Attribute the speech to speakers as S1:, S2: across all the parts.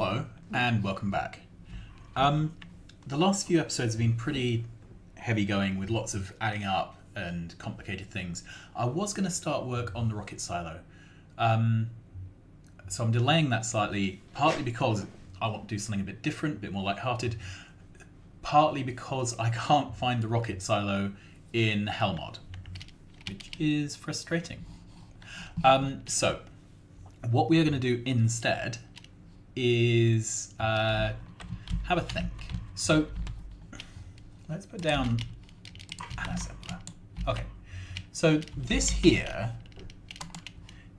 S1: Hello, and welcome back. The last few episodes have been pretty heavy going with lots of adding up and complicated things. I was going to start work on the rocket silo. So I'm delaying that slightly, partly because I want to do something a bit different, a bit more lighthearted, partly because I can't find the rocket silo in Hellmod, which is frustrating. So what we are going to do instead is have a think. So let's put down an assembler. Okay, so this here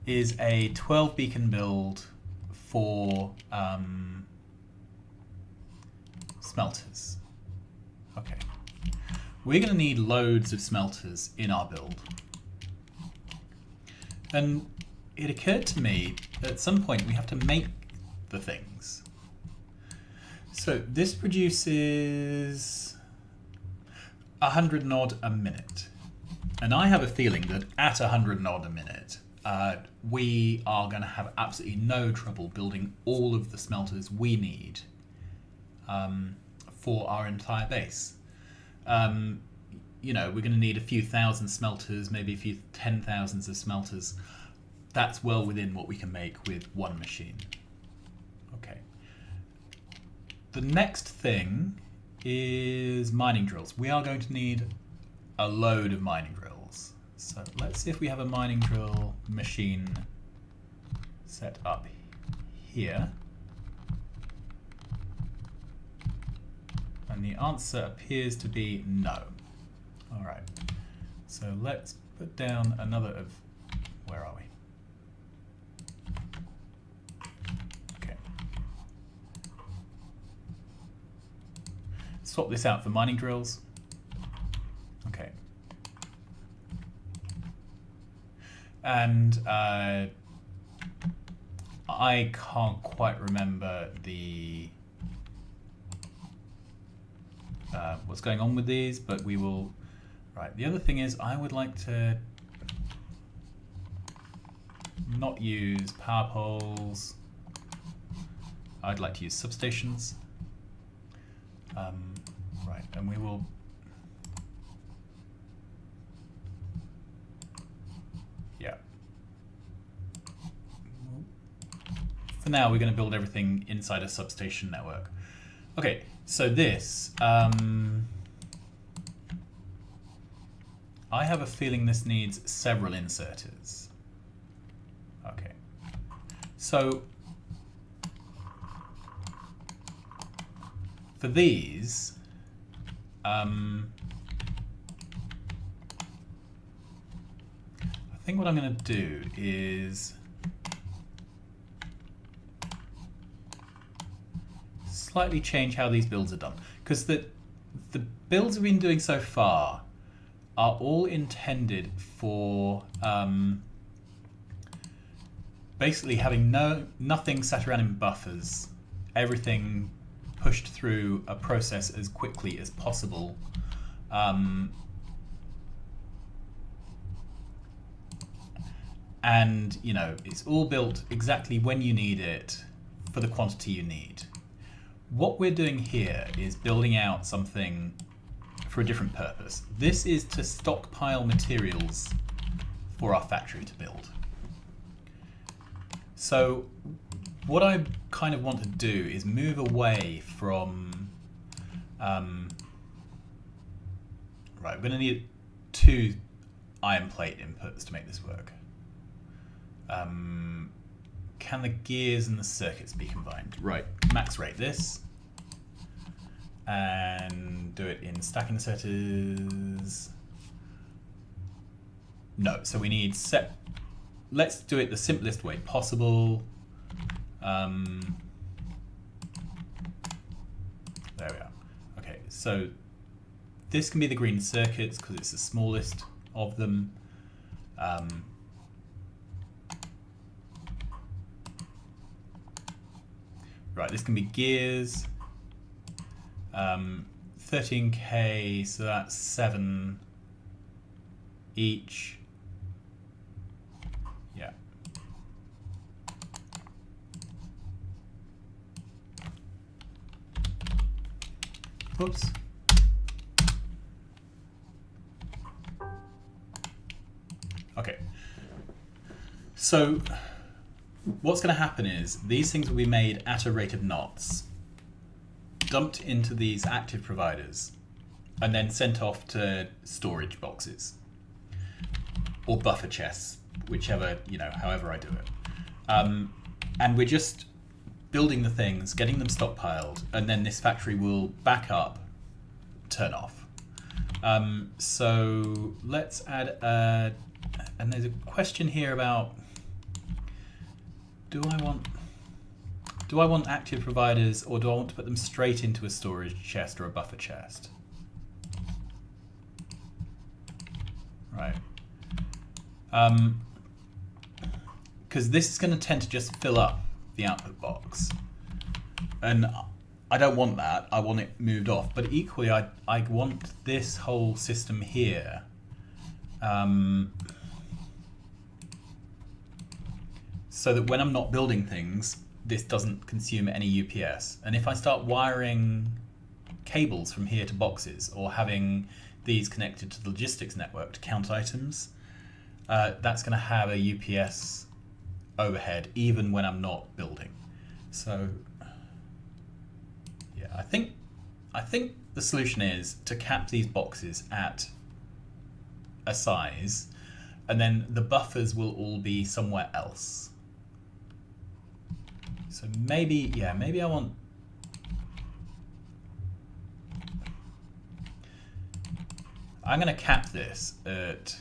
S1: is a 12 beacon build for smelters. Okay, we're going to need loads of smelters in our build. And it occurred to me that at some point we have to make the things. So this produces 100 nod a minute. And I have a feeling that at 100 nod a minute, we are going to have absolutely no trouble building all of the smelters we need for our entire base. You know, we're going to need a few thousand smelters, maybe a few 10,000s of smelters. That's well within what we can make with one machine. Okay. The next thing is mining drills. We are going to need a load of mining drills. So let's see if we have a mining drill machine set up here. And the answer appears to be no. All right. So let's put down another of, where are we? Swap this out for mining drills. Okay. And I can't quite remember the what's going on with these, but we will. Right. The other thing is, I would like to not use power poles. I'd like to use substations. Right, and we will for now we're going to build everything inside a substation network. Okay, so this I have a feeling this needs several inserters. Okay, so for these, I think what I'm going to do is slightly change how these builds are done, because the builds we've been doing so far are all intended for basically having nothing sat around in buffers, everything pushed through a process as quickly as possible. And, you know, it's all built exactly when you need it for the quantity you need. What we're doing here is building out something for a different purpose. This is to stockpile materials for our factory to build. So what I kind of want to do is move away from, right, we're going to need 2 iron plate inputs to make this work. Can the gears and the circuits be combined? Right, max rate this and do it in stack inserters. No, so we need let's do it the simplest way possible. There we are. Okay, so this can be the green circuits because it's the smallest of them. Right, this can be gears. 13K, so that's 7 each. Yeah. Whoops. Okay. So what's going to happen is these things will be made at a rate of knots, dumped into these active providers, and then sent off to storage boxes or buffer chests, whichever, however I do it. And we're just building the things, getting them stockpiled, and then this factory will back up, turn off. So let's add and there's a question here about, do I want active providers, or do I want to put them straight into a storage chest or a buffer chest? Right. Because this is going to tend to just fill up the output box. And I don't want that. I want it moved off. But equally, I want this whole system here so that when I'm not building things, this doesn't consume any UPS. And if I start wiring cables from here to boxes, or having these connected to the logistics network to count items, that's going to have a UPS overhead even when I'm not building. So yeah, I think the solution is to cap these boxes at a size, and then the buffers will all be somewhere else. So maybe I want, I'm going to cap this at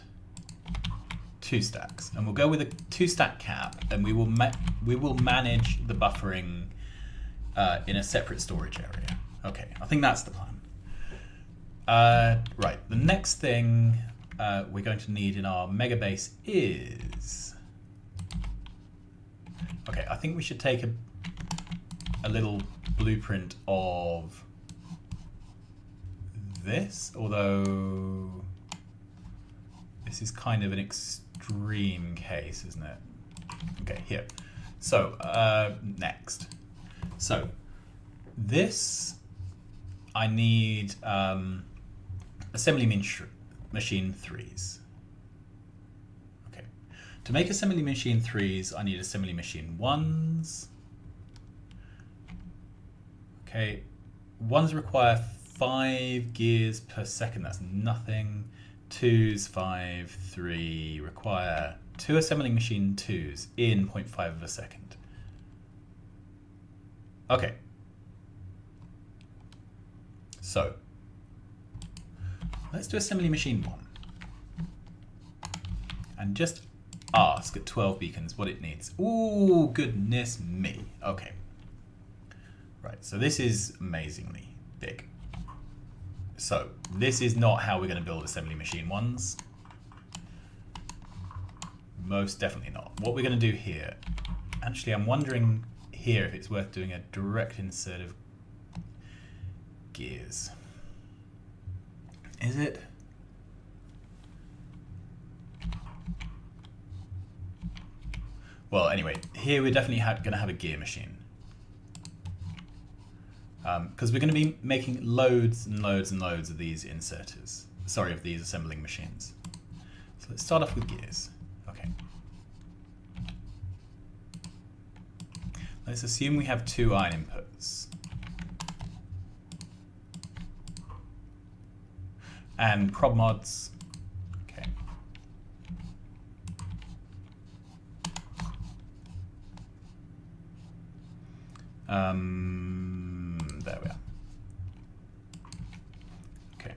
S1: 2 stacks, and we'll go with a 2-stack cap, and we will manage the buffering in a separate storage area. Okay, I think that's the plan. Right, the next thing we're going to need in our mega base is, okay, I think we should take a little blueprint of this, although this is kind of an extreme case, isn't it? Okay, here. So next. So this, I need assembly machine 3s. Okay. To make assembly machine 3s, I need assembly machine 1s. Okay. 1s require 5 gears per second. That's nothing. 2s, 5, 3 require 2 assembling machine 2s in 0.5 of a second. Okay. So let's do assembly machine 1 and just ask at 12 beacons what it needs. Ooh, goodness me. Okay. Right, so this is amazingly big. So this is not how we're going to build assembly machine 1s. Most definitely not. What we're going to do here, actually I'm wondering here if it's worth doing a direct insert of gears. Is it? Well, anyway, here we're definitely going to have a gear machine. Because we're going to be making loads and loads and loads of these inserters. Sorry, of these assembling machines. So let's start off with gears. Okay. Let's assume we have 2 iron inputs. And prob mods. Okay. There we are. Okay.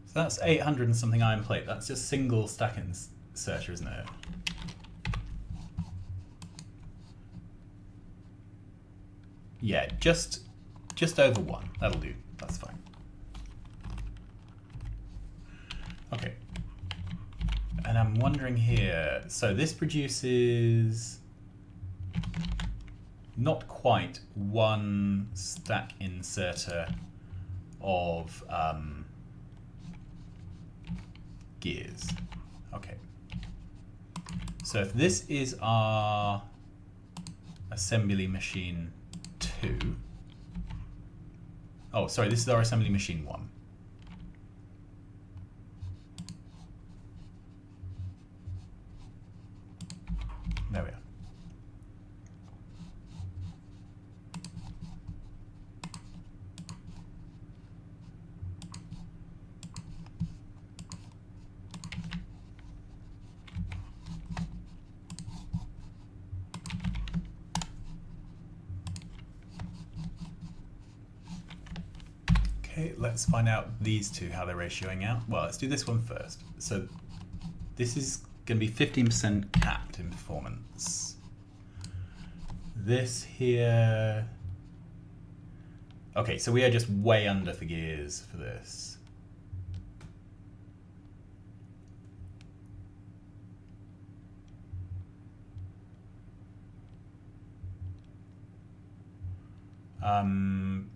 S1: So that's 800 and something iron plate. That's just single stack inserter, isn't it? Yeah, just over 1. That'll do. That's fine. Okay. And I'm wondering here, so this produces not quite 1 stack inserter of gears. Okay. So if this is our assembly machine 2, Oh, sorry, this is our assembly machine 1. There we are. Okay, let's find out these two, how they're ratioing out. Well, let's do this one first. So this is going to be 15% capped in performance. This here... Okay, so we are just way under for gears for this.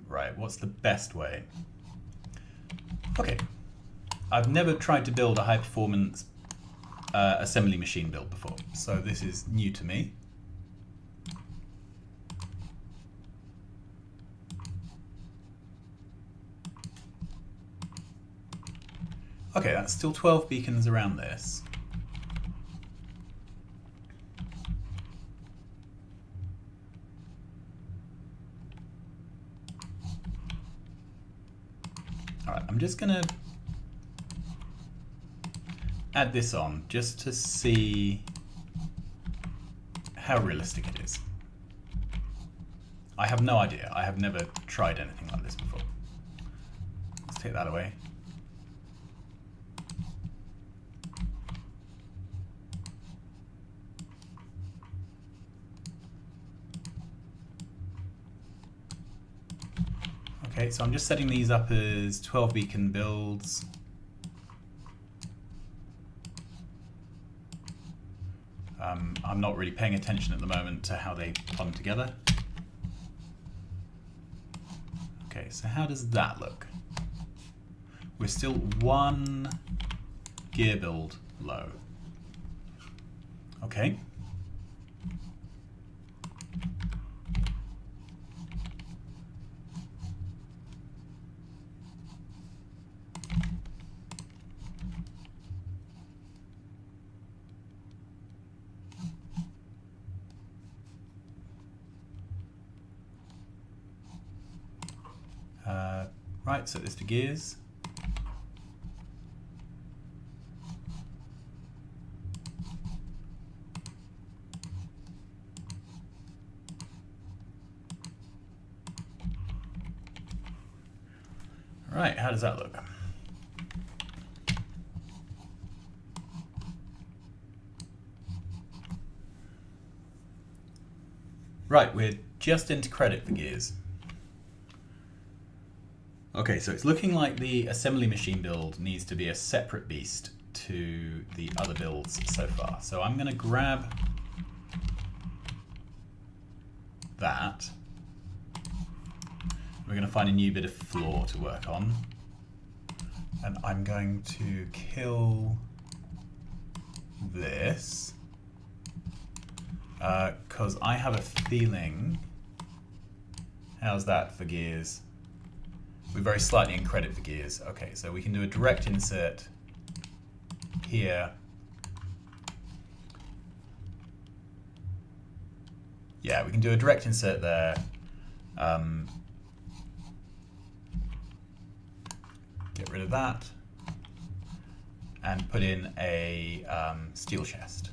S1: Right, what's the best way? Okay, I've never tried to build a high performance assembly machine build before, so this is new to me. Okay, that's still 12 beacons around this. Alright, I'm just gonna add this on just to see how realistic it is. I have no idea. I have never tried anything like this before. Let's take that away. Okay, so I'm just setting these up as 12 beacon builds. I'm not really paying attention at the moment to how they plumb together. Okay, so how does that look? We're still 1 gear build low. Okay. Right, set this to gears. Right, how does that look? Right, we're just into credit for gears. Okay, so it's looking like the assembly machine build needs to be a separate beast to the other builds so far. So I'm going to grab that. We're going to find a new bit of floor to work on. And I'm going to kill this. Because I have a feeling... How's that for gears? We're very slightly in credit for gears. Okay, so we can do a direct insert here. Yeah, we can do a direct insert there. Get rid of that. And put in a steel chest.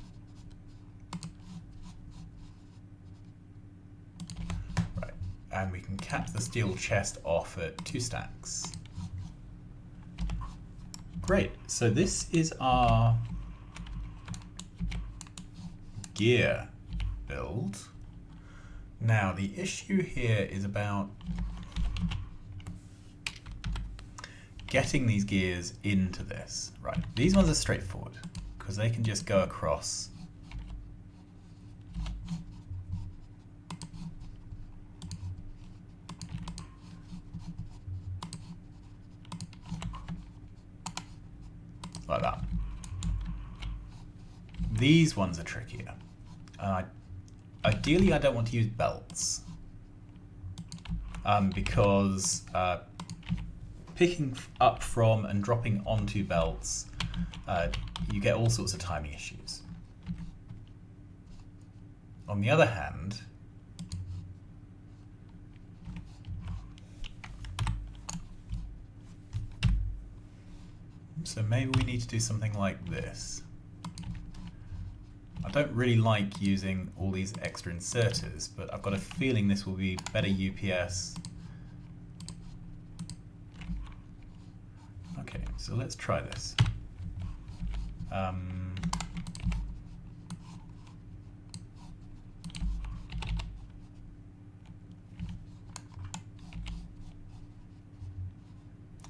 S1: And we can cap the steel chest off at 2 stacks. Great, so this is our gear build. Now the issue here is about getting these gears into this. Right, these ones are straightforward because they can just go across . Like that. These ones are trickier. Ideally, I don't want to use belts because picking up from and dropping onto belts, you get all sorts of timing issues. On the other hand, so maybe we need to do something like this. I don't really like using all these extra inserters, but I've got a feeling this will be better UPS. Okay, so let's try this.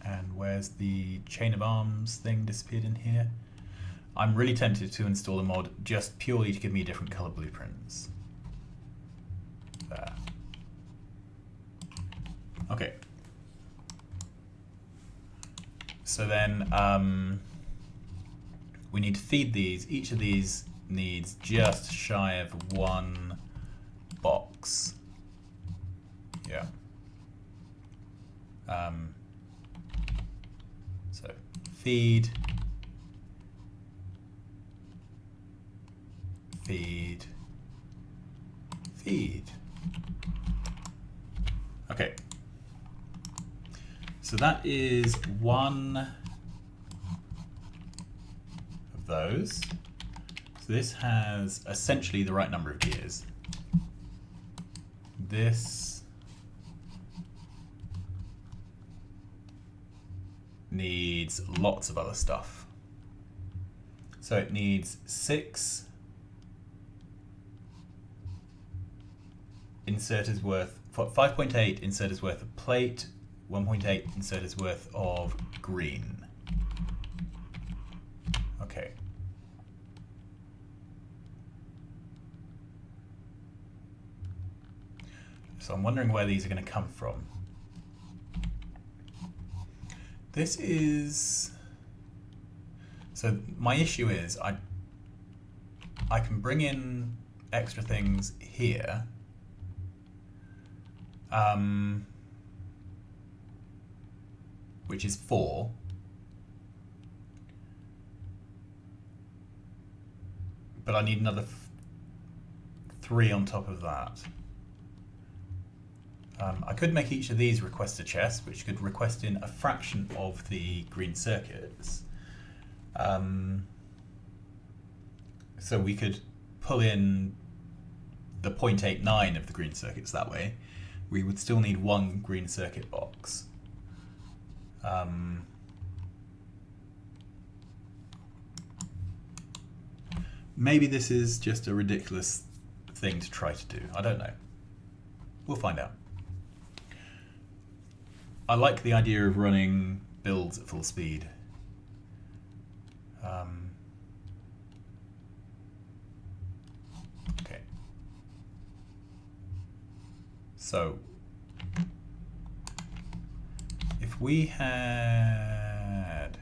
S1: And where's the chain of arms thing disappeared in here? I'm really tempted to install a mod just purely to give me different color blueprints. There. Okay. So then we need to feed these. Each of these needs just shy of 1 box. Yeah. So feed. Feed. Feed. Okay. So that is 1 of those. So this has essentially the right number of gears. This needs lots of other stuff. So it needs 6 inserters worth, 5.8 inserters worth of plate, 1.8 inserters worth of green. Okay. So I'm wondering where these are going to come from. This is, so my issue is I can bring in extra things here. Which is 4. But I need another 3 on top of that. I could make each of these request a chest, which could request in a fraction of the green circuits. So we could pull in the 0.89 of the green circuits that way. We would still need 1 green circuit box. Maybe this is just a ridiculous thing to try to do. I don't know. We'll find out. I like the idea of running builds at full speed. Okay. So, if we had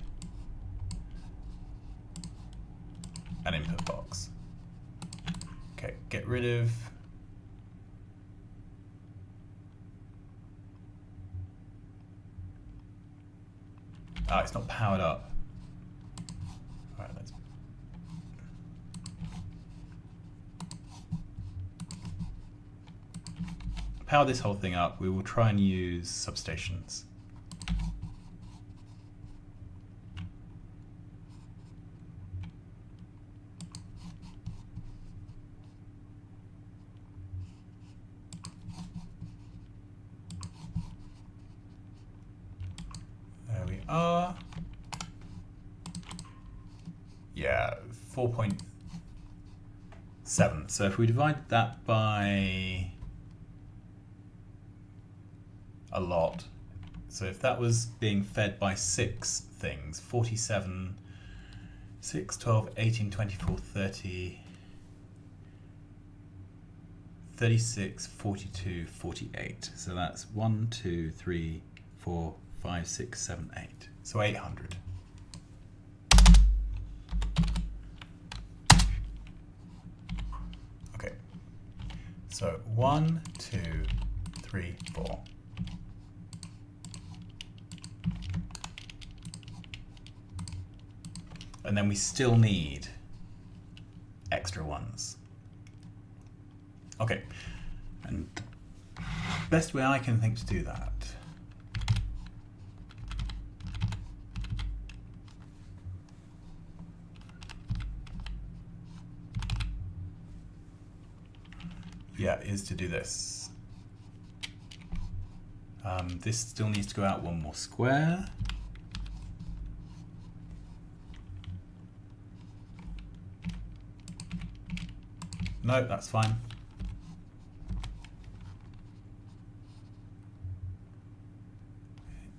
S1: an input box, okay, get rid of it's not powered up. All right, let's power this whole thing up. We will try and use substations. There we are. Yeah, 4.7. So if we divide that by a lot, so if that was being fed by 6 things, 47, 6, 12, 18, 24, 30, 36, 42, 48. So that's 1, 2, 3, 4, 5, 6, 7, 8. So 800. Okay. So 1, 2, 3, 4. And then we still need extra ones. Okay, and the best way I can think to do that is to do this. This still needs to go out one more square. No, that's fine.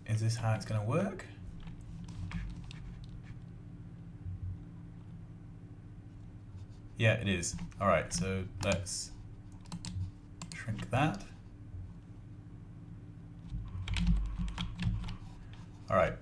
S1: Is this how it's going to work? Yeah, it is. All right, so let's shrink that. All right.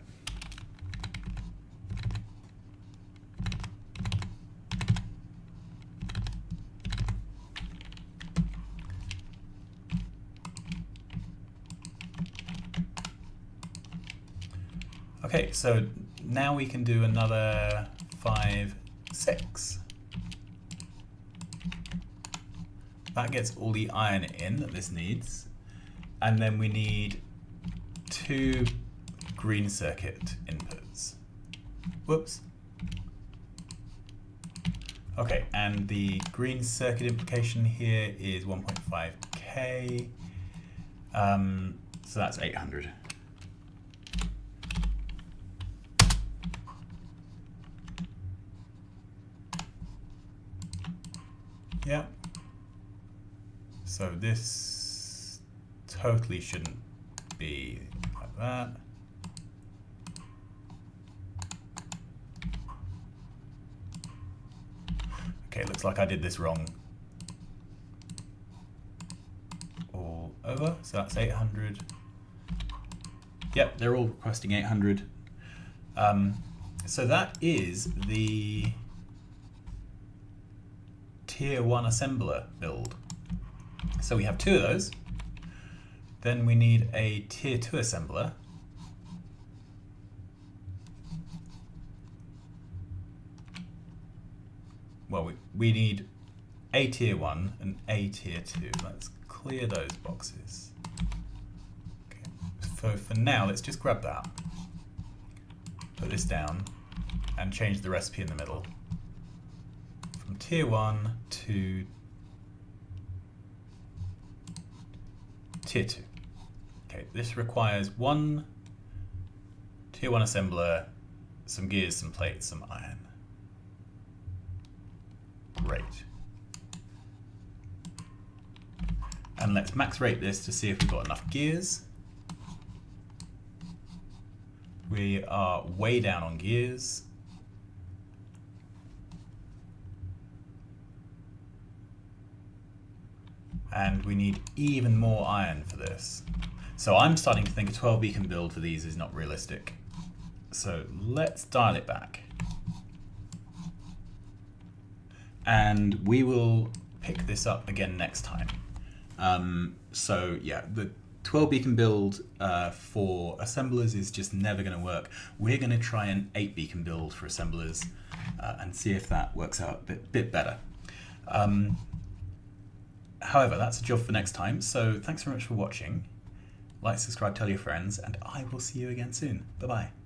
S1: Okay, so now we can do another 5, 6. That gets all the iron in that this needs. And then we need 2 green circuit inputs. Whoops. Okay, and the green circuit implication here is 1.5K. So that's 800. Yeah. So this totally shouldn't be like that. Okay, looks like I did this wrong all over. So that's 800. Yep, they're all requesting 800. So that is the Tier 1 assembler build. So we have 2 of those. Then we need a Tier 2 assembler. Well, we need a Tier 1 and a Tier 2. Let's clear those boxes. Okay. So for now, let's just grab that, put this down, and change the recipe in the middle. From Tier 1 to Tier 2. Okay, this requires 1 Tier 1 assembler, some gears, some plates, some iron. Great. And let's max rate this to see if we've got enough gears. We are way down on gears. And we need even more iron for this. So I'm starting to think a 12 beacon build for these is not realistic. So let's dial it back. And we will pick this up again next time. So yeah, the 12 beacon build for assemblers is just never going to work. We're going to try an 8 beacon build for assemblers and see if that works out a bit better. However, that's a job for next time, so thanks very much for watching. Like, subscribe, tell your friends, and I will see you again soon. Bye-bye.